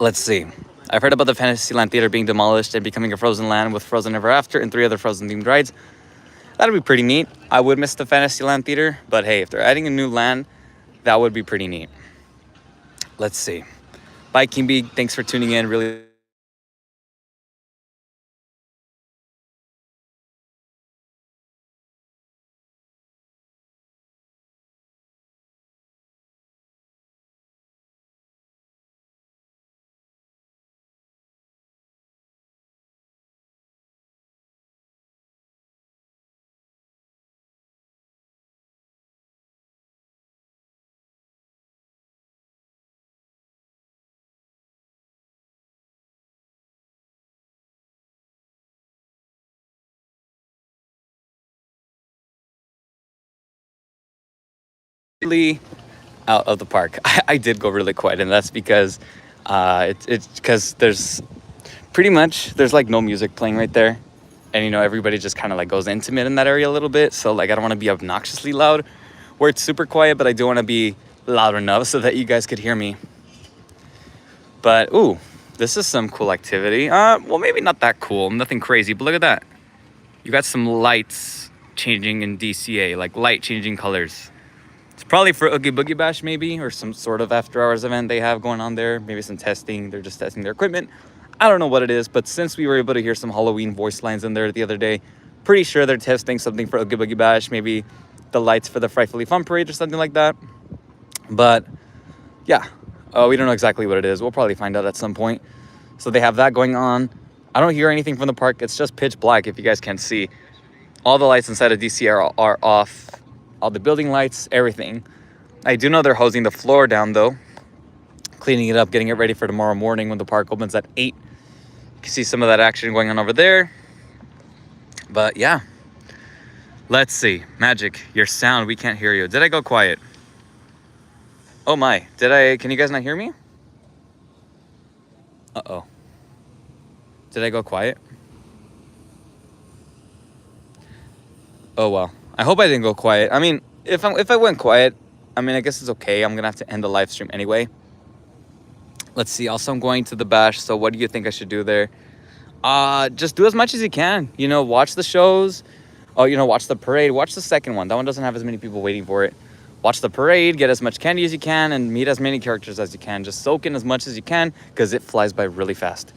Speaker 1: Let's see. I've heard about the Fantasyland Theater being demolished and becoming a Frozen Land with Frozen Ever After and 3 other Frozen-themed rides. That'd be pretty neat. I would miss the Fantasyland Theater, but hey, if they're adding a new land, that would be pretty neat. Let's see. Bye, Kimby. Thanks for tuning in. Really out of the park. I did go really quiet, and that's because it's because there's like no music playing right there, and everybody just kind of like goes intimate in that area a little bit. So like I don't want to be obnoxiously loud where it's super quiet, but I do want to be loud enough so that you guys could hear me. But ooh, this is some cool activity. Well, maybe not that cool, nothing crazy, but look at that. You got some lights changing in DCA, like light changing colors. It's probably for Oogie Boogie Bash maybe, or some sort of after hours event they have going on there. Maybe some testing. They're just testing their equipment. I don't know what it is, but since we were able to hear some Halloween voice lines in there the other day, pretty sure they're testing something for Oogie Boogie Bash. Maybe the lights for the Frightfully Fun Parade or something like that. But yeah, we don't know exactly what it is. We'll probably find out at some point. So they have that going on. I don't hear anything from the park. It's just pitch black if you guys can't see. All the lights inside of DC are off. All the building lights, everything. I do know they're hosing the floor down though, cleaning it up, getting it ready for tomorrow morning when the park opens at 8. You can see some of that action going on over there. But yeah, let's see. Magic, your sound, we can't hear you. Did I go quiet? Oh my, can you guys not hear me? Uh-oh. Did I go quiet? Oh well. I hope I didn't go quiet. I mean, if I went quiet, I mean, I guess it's okay. I'm gonna have to end the live stream anyway. Let's see. Also, I'm going to the bash. So, what do you think I should do there? Just do as much as you can. Watch the shows. Oh, watch the parade. Watch the second one. That one doesn't have as many people waiting for it. Watch the parade. Get as much candy as you can, and meet as many characters as you can. Just soak in as much as you can, because it flies by really fast.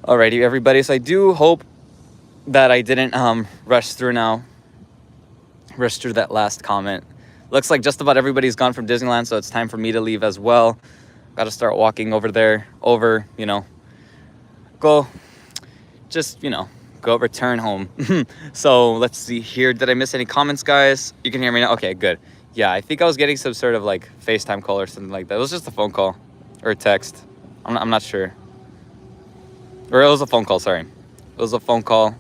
Speaker 1: Alrighty, everybody. So I do hope that I didn't rush through that last comment. Looks like just about everybody's gone from Disneyland, so it's time for me to leave as well. Got to start walking over there, go return home. So let's see here. Did I miss any comments, guys? You can hear me now? Okay, good. Yeah, I think I was getting some sort of like FaceTime call or something like that. It was just a phone call or a text. I'm not sure. Or it was a phone call, sorry. It was a phone call.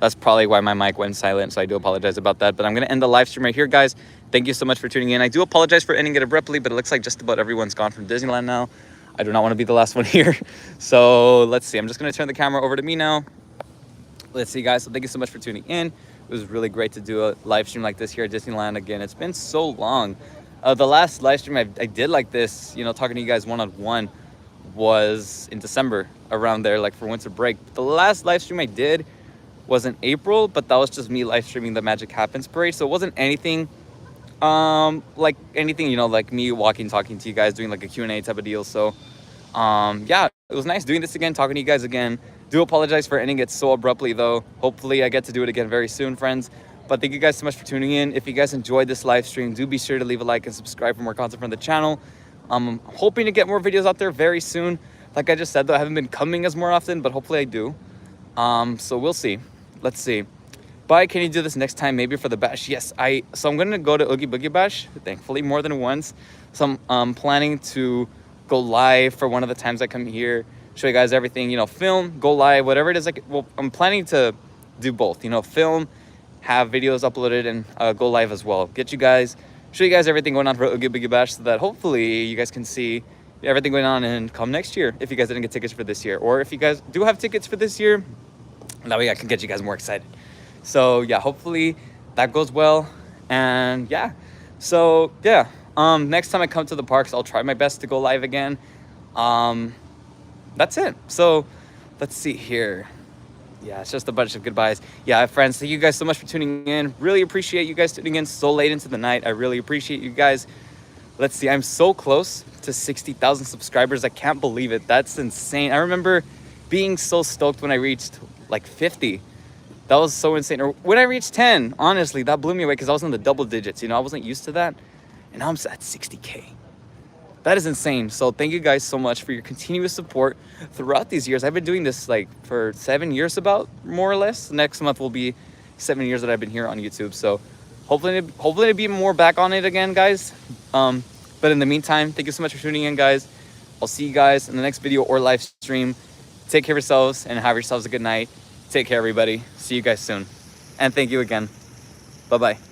Speaker 1: That's probably why my mic went silent, so I do apologize about that. But I'm going to end the live stream right here, guys. Thank you so much for tuning in. I do apologize for ending it abruptly, but it looks like just about everyone's gone from Disneyland now. I do not want to be the last one here. So let's see. I'm just going to turn the camera over to me now. Let's see, guys. So thank you so much for tuning in. It was really great to do a live stream like this here at Disneyland again. It's been so long. The last live stream I did like this, talking to you guys one-on-one, was in December, around there, like for winter break. But the last live stream I did was in April, but that was just me live streaming the Magic Happens parade. So it wasn't anything like me walking, talking to you guys, doing like a Q&A type of deal. So yeah, it was nice doing this again, talking to you guys again. Do apologize for ending it so abruptly though. Hopefully I get to do it again very soon, friends. But thank you guys so much for tuning in. If you guys enjoyed this live stream, do be sure to leave a like and subscribe for more content from the channel. I'm hoping to get more videos out there very soon. Like I just said though, I haven't been coming as more often, but hopefully I do. So we'll see. Let's see. Bye, can you do this next time, maybe for the bash? Yes, so I'm going to go to Oogie Boogie Bash, thankfully, more than once. So I'm planning to go live for one of the times I come here, show you guys everything, film, go live, whatever it is. I'm planning to do both, film, have videos uploaded, and go live as well. Show you guys everything going on for Oogie Boogie Bash, so that hopefully you guys can see everything going on and come next year if you guys didn't get tickets for this year. Or if you guys do have tickets for this year, that way I can get you guys more excited. So yeah, hopefully that goes well. And yeah, so yeah, next time I come to the parks, I'll try my best to go live again. That's it. So let's see here. Yeah, it's just a bunch of goodbyes. Yeah, friends, thank you guys so much for tuning in. Really appreciate you guys tuning in so late into the night. I really appreciate you guys. let's see, I'm so close to 60,000 subscribers. I can't believe it. That's insane. I remember being so stoked when I reached like 50. That was so insane. Or when I reached 10, honestly, that blew me away because I was in the double digits. I wasn't used to that. And now I'm at 60K. That is insane. So thank you guys so much for your continuous support throughout these years. I've been doing this like for 7 years, about, more or less. Next month will be 7 years that I've been here on YouTube. So hopefully to be more back on it again, guys. But in the meantime, thank you so much for tuning in, guys. I'll see you guys in the next video or live stream. Take care of yourselves and have yourselves a good night. Take care, everybody. See you guys soon. And thank you again. Bye-bye.